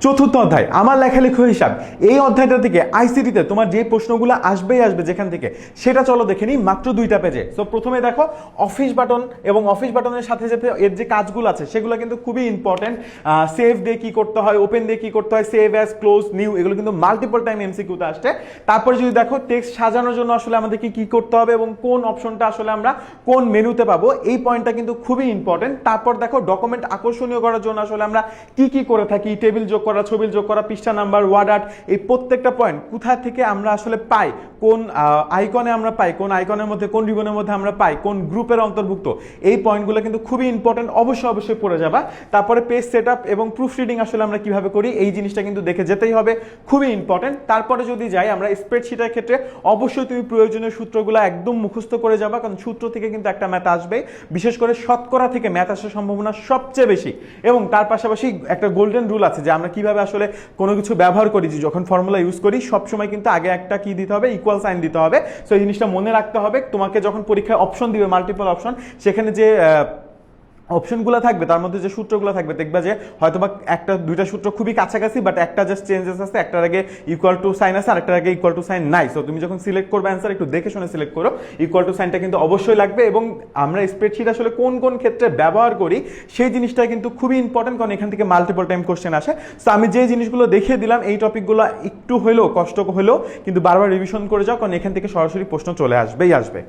চতুর্থ অধ্যায় আমার লেখালেখি হিসাব। এই অধ্যায়টা থেকে আইসিটিতে তোমার যে প্রশ্নগুলো আসবেই আসবে যেখান থেকে, সেটা চলো দেখে নিই মাত্র 2টা পেজে। সো প্রথমে দেখো অফিস বাটন, এবং অফিস বাটনের সাথে সাথে এর যে কাজগুলো আছে সেগুলো কিন্তু খুবই ইম্পর্টেন্ট। সেভ দিয়ে কি করতে হয়, ওপেন দিয়ে কি করতে হয়, সেভ অ্যাজ, ক্লোজ, নিউ, এগুলো কিন্তু মাল্টিপল টাইম এমসিকিউতে আসছে। তারপরে যদি দেখো টেক্সট সাজানোর জন্য আসলে আমাদেরকে কি করতে হবে এবং কোন অপশনটা আসলে আমরা কোন মেনুতে পাবো, এই পয়েন্টটা কিন্তু খুবই ইম্পর্টেন্ট। তারপর দেখো ডকুমেন্ট আকর্ষণীয় করার জন্য আসলে আমরা কি কি করে থাকি, টেবিল যোগ করা, ছবি যোগ করা, পৃষ্ঠা নাম্বার, ওয়ার্ড আর্ট, এই প্রত্যেকটা পয়েন্ট কোথা থেকে আমরা আসলে পাই, কোন আইকনে আমরা পাই, কোন আইকনের মধ্যে, কোন রিবনের মধ্যে আমরা পাই, কোন গ্রুপের অন্তর্ভুক্ত, এই পয়েন্টগুলো কিন্তু খুবই ইম্পর্টেন্ট, অবশ্যই পড়ে যাবা। তারপরে পেজ সেটআপ এবং প্রুফ রিডিং আসলে আমরা কিভাবে করি, এই জিনিসটা কিন্তু দেখে যেতেই হবে, খুবই ইম্পর্টেন্ট। তারপরে যদি যাই আমরা স্প্রেডশিটের ক্ষেত্রে, অবশ্যই তুমি প্রয়োজনীয় সূত্রগুলো একদম মুখস্থ করে যাবা, কারণ সূত্র থেকে কিন্তু একটা ম্যাথ আসবে, বিশেষ করে শতকরা থেকে ম্যাথ আসার সম্ভাবনা সবচেয়ে বেশি। এবং তার পাশাপাশি একটা গোল্ডেন রুল আছে যে আমরা কিভাবে আসলে কোনো কিছু ব্যবহার করি, যে যখন ফর্মুলা ইউজ করি সবসময় কিন্তু আগে একটা কি দিতে হবে, ইকুয়াল সাইন দিতে হবে। সো এই জিনিসটা মনে রাখতে হবে। তোমাকে যখন পরীক্ষায় অপশন দিবে, মাল্টিপল অপশন, সেখানে যে অপশনগুলো থাকবে তার মধ্যে যে সূত্রগুলো থাকবে, দেখবা যে হয়তোবা একটা দুইটা সূত্র খুবই কাছাকাছি, বাট একটা জাস্ট চেঞ্জেস আছে, একটার আগে ইকুয়াল টু সাইন আছে আর একটার আগে ইকুয়াল টু সাইন নাই। সো তুমি যখন সিলেক্ট করবে অ্যান্সার, একটু দেখে শুনে সিলেক্ট করো, ইকুয়াল টু সাইনটা কিন্তু অবশ্যই লাগবে। এবং আমরা স্প্রেডশিট আসলে কোন কোন ক্ষেত্রে ব্যবহার করি সেই জিনিসটা কিন্তু খুবই ইম্পর্টেন্ট, কারণ এখান থেকে মাল্টিপল টাইম কোশ্চেন আসে। সো আমি যে জিনিসগুলো দেখিয়ে দিলাম, এই টপিকগুলো একটু হলেও কষ্ট হলেও কিন্তু বারবার রিভিশন করে যাও, কারণ এখান থেকে সরাসরি প্রশ্ন চলে আসবেই আসবে।